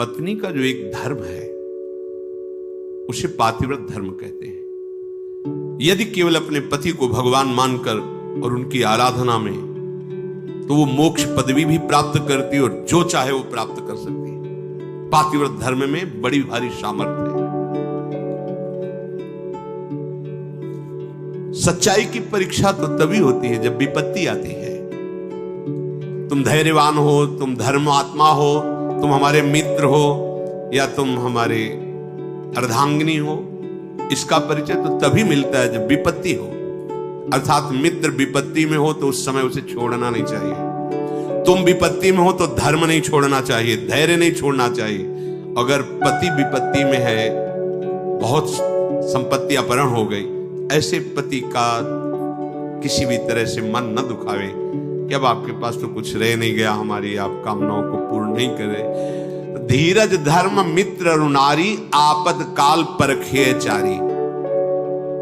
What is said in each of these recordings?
पत्नी का जो एक धर्म है उसे पातिव्रत धर्म कहते हैं। यदि केवल अपने पति को भगवान मानकर और उनकी आराधना में, तो वो मोक्ष पदवी भी प्राप्त करती है और जो चाहे वो प्राप्त कर सकती है। पातिव्रत धर्म में बड़ी भारी सामर्थ्य है। सच्चाई की परीक्षा तो तभी होती है जब विपत्ति आती है। तुम धैर्यवान हो, तुम धर्मात्मा हो, तुम हमारे मित्र हो या तुम हमारे अर्धांगिनी हो, इसका परिचय तो तभी मिलता है जब विपत्ति हो। अर्थात मित्र विपत्ति में हो तो उस समय उसे छोड़ना नहीं चाहिए। तुम विपत्ति में हो तो धर्म नहीं छोड़ना चाहिए, धैर्य नहीं छोड़ना चाहिए। अगर पति विपत्ति में है, बहुत संपत्ति अपहरण हो गई, ऐसे पति का किसी भी तरह से मन न दुखावे कि अब आपके पास तो कुछ रह नहीं गया, हमारी आप कामनाओं को पूर्ण नहीं करे। धीरज धर्म मित्र अरुणारी, आपद काल परखे चारी।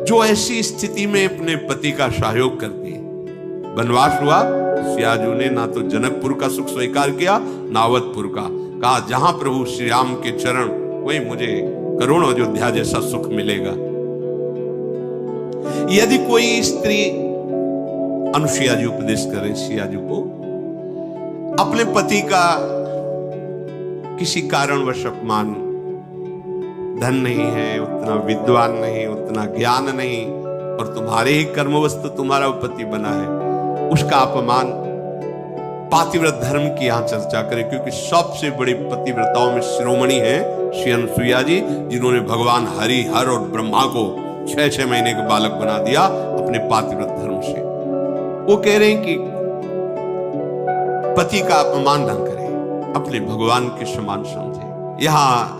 जो ऐसी स्थिति में अपने पति का सहयोग करती है। वनवास हुआ, सियाजू ने ना तो जनकपुर का सुख स्वीकार किया ना अवधपुर का। कहा जहां प्रभु श्री राम के चरण, वही मुझे करोड़ों अयोध्या जैसा सुख मिलेगा। यदि कोई स्त्री, अनुसुईया जी उपदेश करें सियाजू को, अपने पति का किसी कारणवश अपमान, धन नहीं है, उतना विद्वान नहीं, उतना ज्ञान नहीं, और तुम्हारे ही कर्मवस्तु तुम्हारा पति बना है, उसका अपमान, पातिव्रत धर्म की यहां चर्चा करें। क्योंकि सबसे बड़ी पतिव्रताओं में शिरोमणि है श्री अनुसुईया जी, जिन्होंने भगवान हरि, हर और ब्रह्मा को 6-6 महीने के बालक बना दिया अपने पातिव्रत धर्म से। वो कह रहे हैं कि पति का अपमान न करें, अपने भगवान के समान समझे। यहां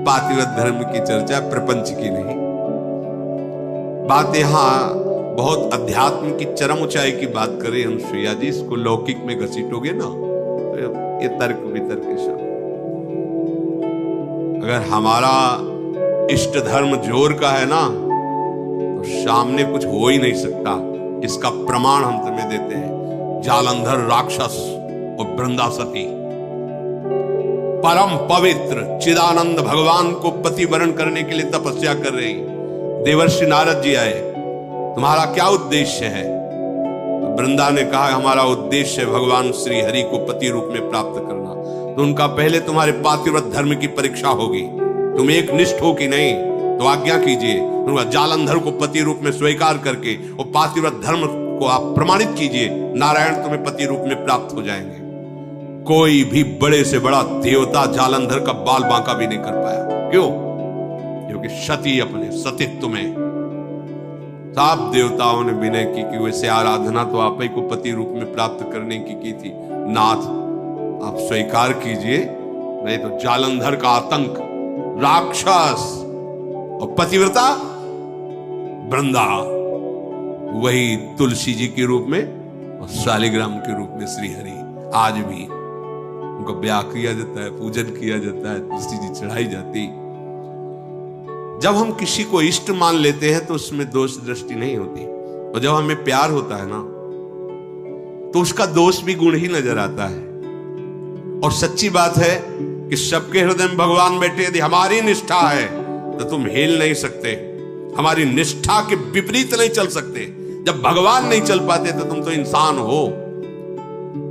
पातिव्रत धर्म की चर्चा प्रपंच की नहीं। बात यहां बहुत अध्यात्म की चरम ऊंचाई की बात करें अनुसुईया जी, इसको लौकिक में घसीटोगे ना तो ये तर्क वितर्क के सब। अगर हमारा इष्ट धर्म जोर का है ना, तो सामने कुछ हो ही नहीं सकता। इसका प्रमाण हम तुम्हें देते हैं। जालंधर राक्षस और वृंदासती परम पवित्र चिदानंद भगवान को पति वरण करने के लिए तपस्या कर रही। देवर्षि नारद जी आए, तुम्हारा क्या उद्देश्य है? तो वृंदा ने कहा हमारा उद्देश्य है भगवान श्री हरि को पति रूप में प्राप्त करना। तो उनका पहले तुम्हारे पातिव्रत धर्म की परीक्षा होगी, तुम एक निष्ठ हो कि नहीं, तो आज्ञा कीजिए। उनका जालंधर को पति रूप में स्वीकार करके और पातिव्रत धर्म को आप प्रमाणित कीजिए, नारायण तुम्हें पति रूप में प्राप्त हो जाएंगे। कोई भी बड़े से बड़ा देवता जालंधर का बाल बांका भी नहीं कर पाया। क्यों? क्योंकि सती अपने सतीत्व में सब देवताओं ने विनय की कि वैसे आराधना तो आप ही को पति रूप में प्राप्त करने की थी। नाथ आप स्वीकार कीजिए, नहीं तो जालंधर का आतंक, राक्षस और पतिव्रता वृंदा, वही तुलसी जी के रूप में और शालिग्राम के रूप में श्री हरि। आज भी उनको ब्याह किया जाता है, पूजन किया जाता है, तुलसी जी चढ़ाई जाती। जब हम किसी को इष्ट मान लेते हैं तो उसमें दोष दृष्टि नहीं होती, और जब हमें प्यार होता है ना तो उसका दोष भी गुण ही नजर आता है। और सच्ची बात है कि सबके हृदय में भगवान बैठे। यदि हमारी निष्ठा है तो तुम हिल नहीं सकते, हमारी निष्ठा के विपरीत नहीं चल सकते। जब भगवान नहीं चल पाते तो तुम तो इंसान हो।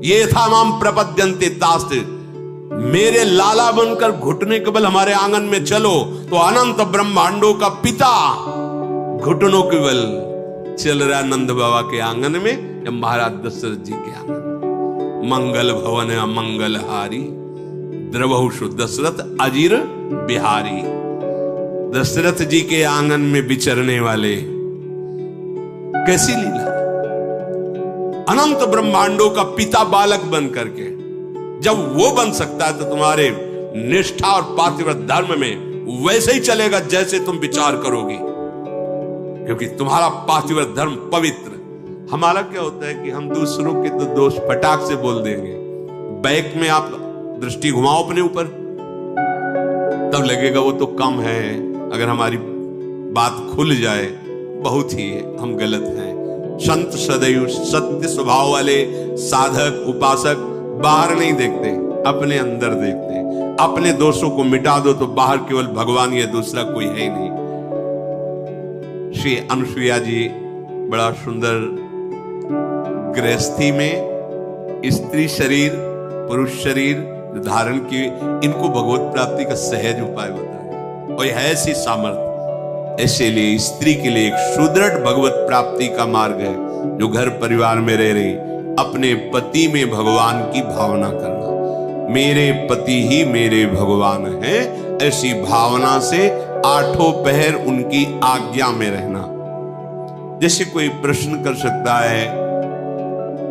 ये था माम प्रपद्यन्ते तास्ते, मेरे लाला बनकर घुटने के बल हमारे आंगन में चलो तो अनंत ब्रह्मांडों का पिता घुटनों के बल चल रहा नंद बाबा के आंगन में या महाराज दशरथ जी के आंगन में। मंगल भवन अमंगल हारी, द्रवहुषु दशरथ अजीर बिहारी। दशरथ जी के आंगन में विचरने वाले, कैसी लीला। अनंत ब्रह्मांडों का पिता बालक बन करके जब वो बन सकता है तो तुम्हारे निष्ठा और पातिव्रत धर्म में वैसे ही चलेगा जैसे तुम विचार करोगी, क्योंकि तुम्हारा पातिव्रत धर्म पवित्र। हमारा क्या होता है कि हम दूसरों के तो दोष फटाक से बोल देंगे। बैक में आप दृष्टि घुमाओ अपने ऊपर, तब लगेगा वो तो कम है। अगर हमारी बात खुल जाए बहुत ही हम गलत हैं। संत सदैव सत्य स्वभाव वाले साधक उपासक बाहर नहीं देखते, अपने अंदर देखते। अपने दोषों को मिटा दो तो बाहर केवल भगवान ही है, दूसरा कोई है ही नहीं। श्री अनुसुईया जी बड़ा सुंदर गृहस्थी में स्त्री शरीर पुरुष शरीर धारण की, इनको भगवत प्राप्ति का सहज उपाय बताया और है ऐसी सामर्थ्य। ऐसे लिए स्त्री के लिए एक सुदृढ़ भगवत प्राप्ति का मार्ग है, जो घर परिवार में रह रही अपने पति में भगवान की भावना करना। मेरे पति ही मेरे भगवान हैं, ऐसी भावना से आठों पहर उनकी आज्ञा में रहना। जैसे कोई प्रश्न कर सकता है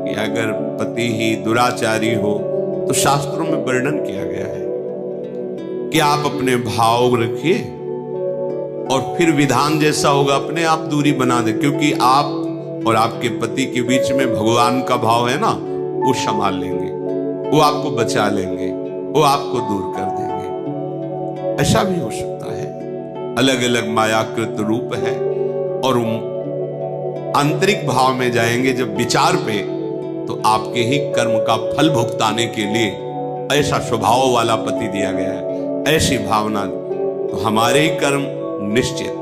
कि अगर पति ही दुराचारी हो तो शास्त्रों में वर्णन किया गया है कि आप अपने भाव रखिए और फिर विधान जैसा होगा अपने आप दूरी बना दे, क्योंकि आप और आपके पति के बीच में भगवान का भाव है ना, वो संभाल लेंगे, वो आपको बचा लेंगे, वो आपको दूर कर देंगे। ऐसा भी हो सकता है। अलग अलग मायाकृत रूप है और आंतरिक भाव में जाएंगे जब विचार पे, तो आपके ही कर्म का फल भुगताने के लिए ऐसा स्वभाव वाला पति दिया गया है, ऐसी भावना। तो हमारे ही कर्म निश्चित,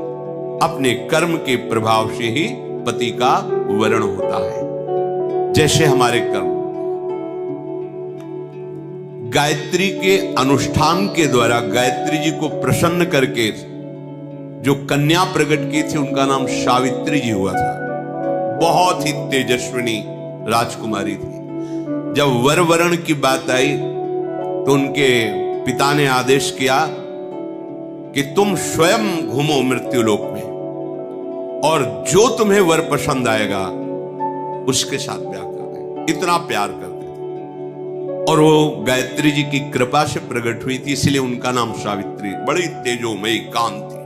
अपने कर्म के प्रभाव से ही पति का वर्ण होता है, जैसे हमारे कर्म। गायत्री के अनुष्ठान के द्वारा गायत्री जी को प्रसन्न करके जो कन्या प्रकट की थी, उनका नाम सावित्री जी हुआ था। बहुत ही तेजस्विनी राजकुमारी थी। जब वर वरण की बात आई तो उनके पिता ने आदेश किया कि तुम स्वयं घूमो मृत्युलोक में और जो तुम्हें वर पसंद आएगा उसके साथ ब्याह कर दे। इतना प्यार करते थे और वो गायत्री जी की कृपा से प्रकट हुई थी, इसलिए उनका नाम सावित्री। बड़ी तेजोमयी कांति,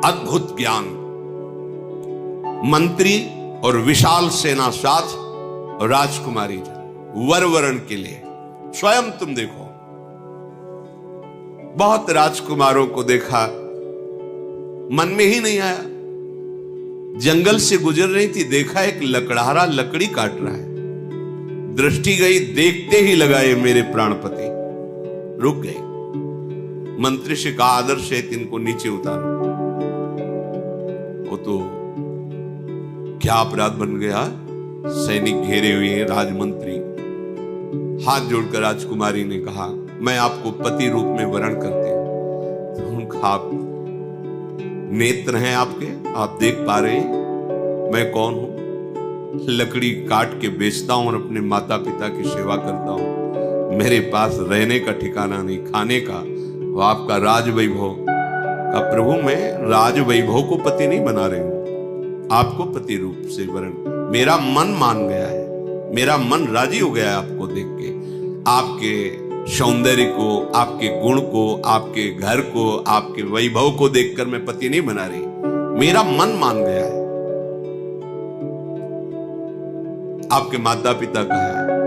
अद्भुत ज्ञान, मंत्री और विशाल सेना साथ राजकुमारी वर वरण के लिए। स्वयं तुम देखो, बहुत राजकुमारों को देखा, मन में ही नहीं आया। जंगल से गुजर रही थी, देखा एक लकड़हारा लकड़ी काट रहा है, दृष्टि गई, देखते ही लगाए मेरे प्राणपति, रुक गए। मंत्री से कहा आदर से इनको नीचे उतारो। वो तो क्या अपराध बन गया, सैनिक घेरे हुए हैं, राजमंत्री। हाथ जोड़कर राजकुमारी ने कहा मैं आपको पति रूप में वरण करते हैं। तो उनका आप नेत्र हैं आपके, आप देख पा रहे हैं मैं कौन हूं। लकड़ी काट के बेचता हूं और अपने माता पिता की सेवा करता हूं। मेरे पास रहने का ठिकाना नहीं, खाने का। वो आपका राज वैभव का प्रभु, मैं राज वैभव को पति नहीं बना रही हूं, आपको पति रूप से वरण। मेरा मन मान गया है, मेरा मन राजी हो गया है आपको देख के, आपके सौंदर्य को, आपके गुण को, आपके घर को, आपके वैभव को देखकर मैं पति नहीं बना रही, मेरा मन मान गया है। आपके माता पिता कहाँ है?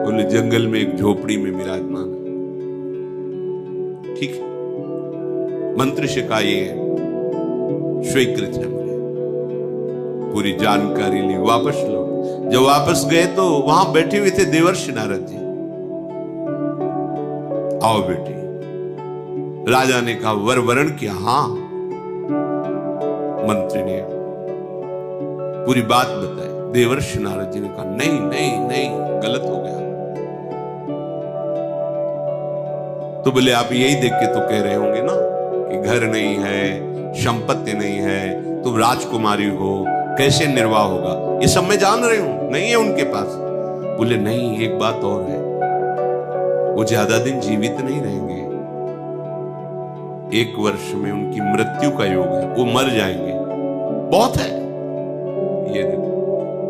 बोले जंगल में एक झोपड़ी में विराजमान है। ठीक है, मंत्री से कहा ये स्वीकृत है, मुझे पूरी जानकारी ली, वापस लो। जब वापस गए तो वहां बैठे हुए थे देवर्षि नारद जी। आओ बेटी। राजा ने कहा वर वरण किया? हां। मंत्री ने पूरी बात बताई। देवर्षि नारद जी ने कहा नहीं नहीं नहीं, गलत हो गया। तो बोले आप यही देख के तो कह रहे होंगे ना कि घर नहीं है, संपत्ति नहीं है, तुम राजकुमारी हो, कैसे निर्वाह होगा, ये सब मैं जान रही हूं, नहीं है उनके पास। बोले नहीं, एक बात और है, वो ज्यादा दिन जीवित नहीं रहेंगे, 1 वर्ष में उनकी मृत्यु का योग है, वो मर जाएंगे। बहुत है, ये देखो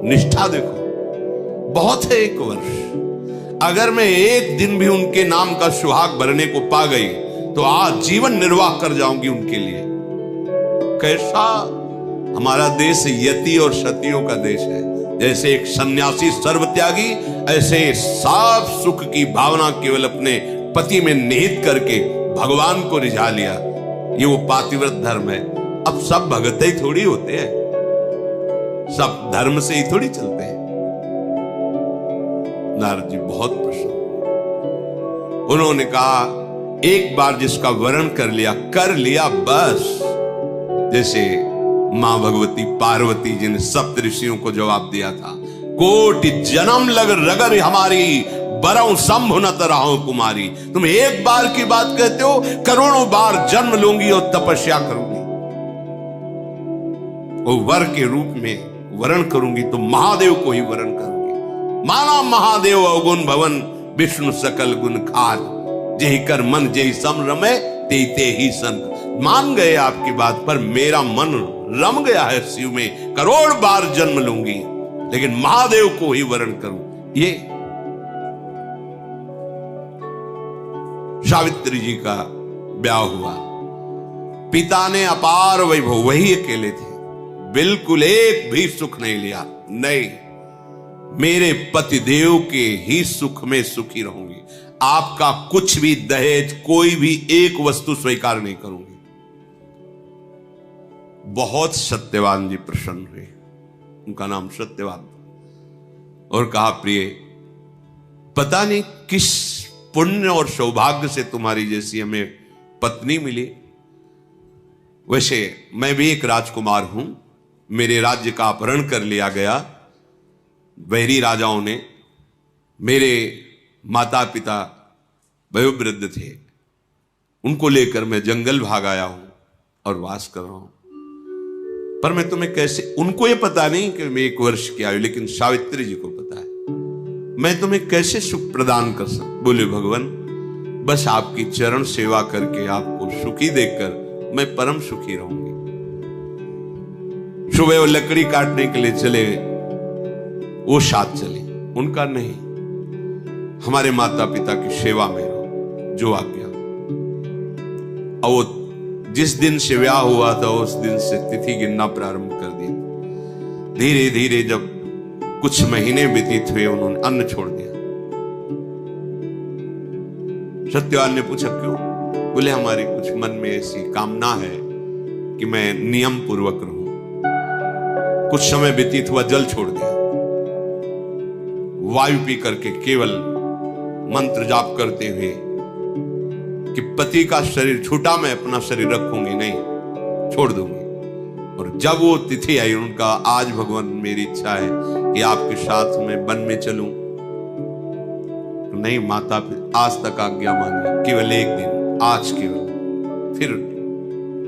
निष्ठा, देखो बहुत है 1 वर्ष। अगर मैं 1 दिन भी उनके नाम का सुहाग भरने को पा गई तो आज जीवन निर्वाह कर जाऊंगी उनके लिए। कैसा हमारा देश यति और सतियों का देश है। जैसे एक सन्यासी सर्वत्यागी, ऐसे साफ सुख की भावना केवल अपने पति में निहित करके भगवान को रिझा लिया। ये वो पातिव्रत धर्म है। अब सब भगत ही थोड़ी होते हैं, सब धर्म से ही थोड़ी चलते हैं। नारद जी बहुत प्रसन्न, उन्होंने कहा एक बार जिसका वरण कर लिया बस। जैसे मां भगवती पार्वती जी ने सप्त ऋषियों को जवाब दिया था, कोटि जन्म लग रगर हमारी, बरऊ शंभु न तरहो कुमारी। तुम एक बार की बात कहते हो, करोड़ों बार जन्म लूंगी और तपस्या करूंगी, वो वर के रूप में वरण करूंगी तो महादेव को ही वरण करूंगी। माना महादेव अवगुण भवन, विष्णु सकल गुण खाद, जेहि कर मन जेहि सम रमे, ते ही संग। मान गए आपकी बात पर, मेरा मन रम गया है शिव में, करोड़ बार जन्म लूंगी लेकिन महादेव को ही वरण करूं। ये सावित्री जी का ब्याह हुआ, पिता ने अपार वैभव, वही अकेले थे, बिल्कुल एक भी सुख नहीं लिया। नहीं, मेरे पतिदेव के ही सुख में सुखी रहूंगी, आपका कुछ भी दहेज, कोई भी एक वस्तु स्वीकार नहीं करूंगी। बहुत सत्यवान जी प्रसन्न हुए, उनका नाम सत्यवान, और कहा प्रिय, पता नहीं किस पुण्य और सौभाग्य से तुम्हारी जैसी हमें पत्नी मिली। वैसे मैं भी एक राजकुमार हूं, मेरे राज्य का अपहरण कर लिया गया वैरी राजाओं ने। मेरे माता पिता वयोवृद्ध थे, उनको लेकर मैं जंगल भाग आया हूं और वास कर रहा हूं। पर मैं तुम्हें कैसे, उनको ये पता नहीं कि मैं 1 वर्ष की आयु, लेकिन सावित्री जी को पता है, मैं तुम्हें कैसे सुख प्रदान कर सकता। बोले भगवान, बस आपकी चरण सेवा करके आपको सुखी देखकर मैं परम सुखी रहूंगी। सुबह वो लकड़ी काटने के लिए चले, वो साथ चले, उनका नहीं, हमारे माता पिता की सेवा में रहो, जो आज्ञा। और वो जिस दिन से ब्याह हुआ था उस दिन से तिथि गिनना प्रारंभ कर दी। धीरे धीरे जब कुछ महीने व्यतीत हुए, उन्होंने अन्न छोड़ दिया। सत्यवान ने पूछा क्यों? बोले हमारी कुछ मन में ऐसी कामना है कि मैं नियम पूर्वक रहूं। कुछ समय व्यतीत हुआ, जल छोड़ दिया, वायु पी करके केवल मंत्र जाप करते हुए कि पति का शरीर छूटा, मैं अपना शरीर रखूंगी नहीं, छोड़ दूंगी। और जब वो तिथि आई, उनका आज भगवान मेरी इच्छा है कि आपके साथ मैं वन में चलूं। नहीं माता, आज तक आज्ञा मानी, केवल एक दिन, आज केवल, फिर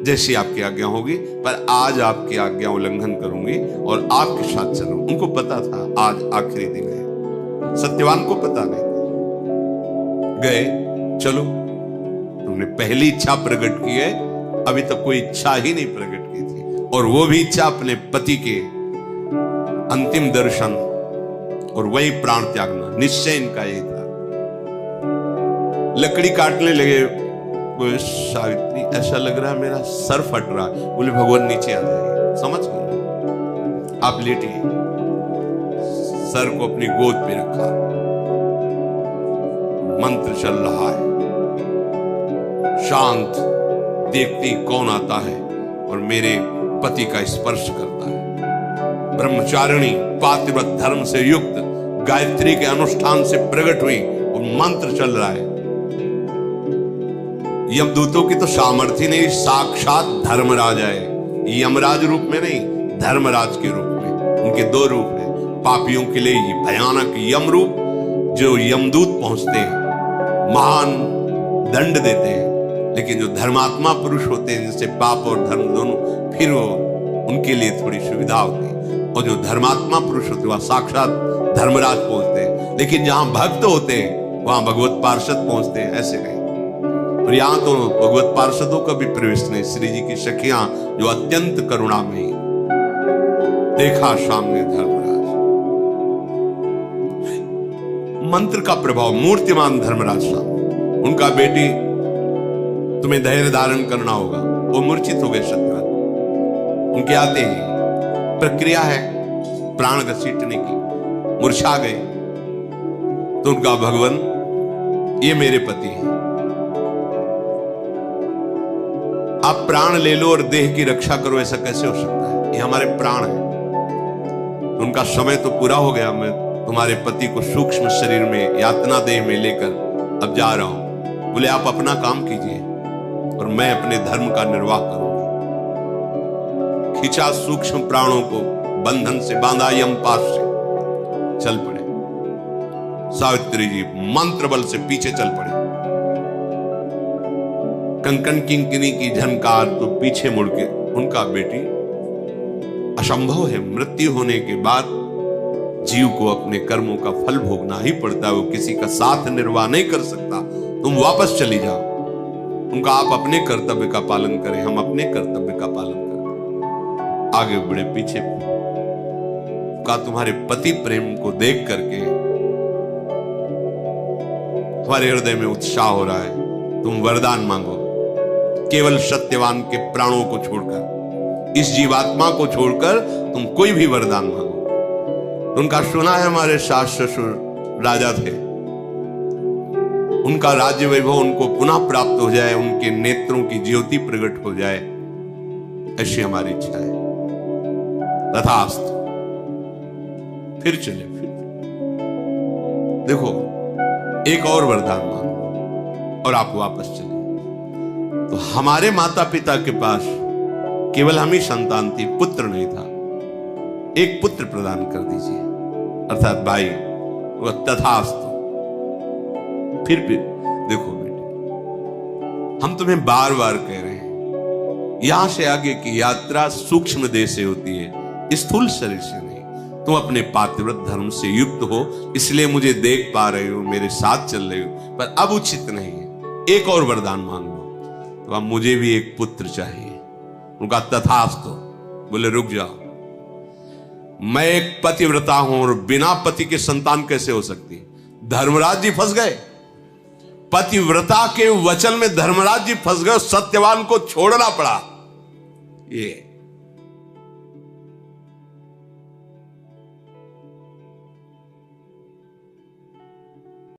जैसी आपकी आज्ञा होगी, पर आज आपकी आज्ञा उल्लंघन करूंगी और आपके साथ चलूं। उनको पता था आज आखिरी दिन है, सत्यवान को पता नहीं था। गए, चलो, तुमने पहली इच्छा प्रकट की है, अभी तक कोई इच्छा ही नहीं प्रकट की थी, और वो भी इच्छा अपने पति के अंतिम दर्शन और वही प्राण त्यागना, निश्चय इनका यही था। लकड़ी काटने लगे, सावित्री ऐसा लग रहा है मेरा सर फट रहा है। बोले भगवान नीचे आ जाइए, समझ गए, आप लेटिए। सर को अपनी गोद पे रखा, मंत्र चल रहा है, शांत, देखती कौन आता है और मेरे पति का स्पर्श करता है। ब्रह्मचारिणी पातिव्रत धर्म से युक्त गायत्री के अनुष्ठान से प्रकट हुई और मंत्र चल रहा है। यमदूतों की तो सामर्थ्य नहीं, साक्षात धर्मराज है, यमराज रूप में नहीं, धर्मराज के रूप में। उनके 2 रूप है, पापियों के लिए भयानक यम रूप, जो यमदूत पहुंचते हैं, महान दंड देते हैं, लेकिन जो धर्मात्मा पुरुष होते हैं, जिससे पाप और धर्म दोनों, फिर वो उनके लिए थोड़ी सुविधा होती है। और जो धर्मात्मा पुरुष होते हैं वह साक्षात धर्मराज पहुंचते हैं, लेकिन जहां भक्त होते हैं वहां भगवत पार्षद पहुंचते हैं, ऐसे नहीं। और यहां तो भगवत पार्षदों का भी प्रवेश नहीं। श्री जी की सखियां जो अत्यंत करुणामयी, देखा सामने धर्मराज, मंत्र का प्रभाव, मूर्तिमान धर्मराज सामने। उनका बेटी, तुम्हें धैर्य धारण करना होगा, वो मूर्छित हो गए सत्यवान। उनके आते ही प्रक्रिया है प्राण घसीटने की, मूर्छा गए। तो उनका भगवान, ये मेरे पति हैं, आप प्राण ले लो और देह की रक्षा करो, ऐसा कैसे हो सकता है? ये हमारे प्राण हैं। उनका समय तो पूरा हो गया, मैं तुम्हारे पति को सूक्ष्म शरीर में, यातना देह में लेकर अब जा रहा हूं। बोले आप अपना काम कीजिए और मैं अपने धर्म का निर्वाह करूंगी। खिंचा सूक्ष्म प्राणों को, बंधन से बांधा यम पास से, चल पड़े। सावित्री जी मंत्र बल से पीछे चल पड़े। कंकन किंकिनी की झनकार तो पीछे मुड़ के, उनका बेटी असंभव है, मृत्यु होने के बाद जीव को अपने कर्मों का फल भोगना ही पड़ता है, वो किसी का साथ निर्वाह नहीं कर सकता। तुम वापस चली जाओ। उनका आप अपने कर्तव्य का पालन करें, हम अपने कर्तव्य का पालन करें। आगे बढ़े, पीछे का तुम्हारे पति प्रेम को देख करके हमारे हृदय में उत्साह हो रहा है। तुम वरदान मांगो, केवल सत्यवान के प्राणों को छोड़कर, इस जीवात्मा को छोड़कर तुम कोई भी वरदान मांगो। उनका सुना है हमारे सास ससुर राजा थे, उनका राज्य वैभव उनको पुनः प्राप्त हो जाए, उनके नेत्रों की ज्योति प्रकट हो जाए, ऐसी हमारी इच्छा है। तथास्तु। फिर चले, फिर देखो एक और वरदान मांगो और आप वापस चले। तो हमारे माता पिता के पास केवल हम ही संतान थी, पुत्र नहीं था। एक पुत्र प्रदान कर दीजिए, अर्थात भाई। वो तथास्तु। फिर देखो बेटे, हम तुम्हें बार बार कह रहे हैं, यहां से आगे की यात्रा सूक्ष्म देह से होती है, स्थूल शरीर से नहीं। तुम अपने पातिव्रत धर्म से युक्त हो, इसलिए मुझे देख पा रहे हो, मेरे साथ चल रहे हो, पर अब उचित नहीं है। एक और वरदान मांग लो। तो अब मुझे भी एक पुत्र चाहिए। उनका तथास्तु। बोले रुक जाओ, मैं एक पतिव्रता हूं और बिना पति के संतान कैसे हो सकती? धर्मराज जी फंस गए, पतिव्रता के वचन में धर्मराज जी फंस गए, सत्यवान को छोड़ना पड़ा। ये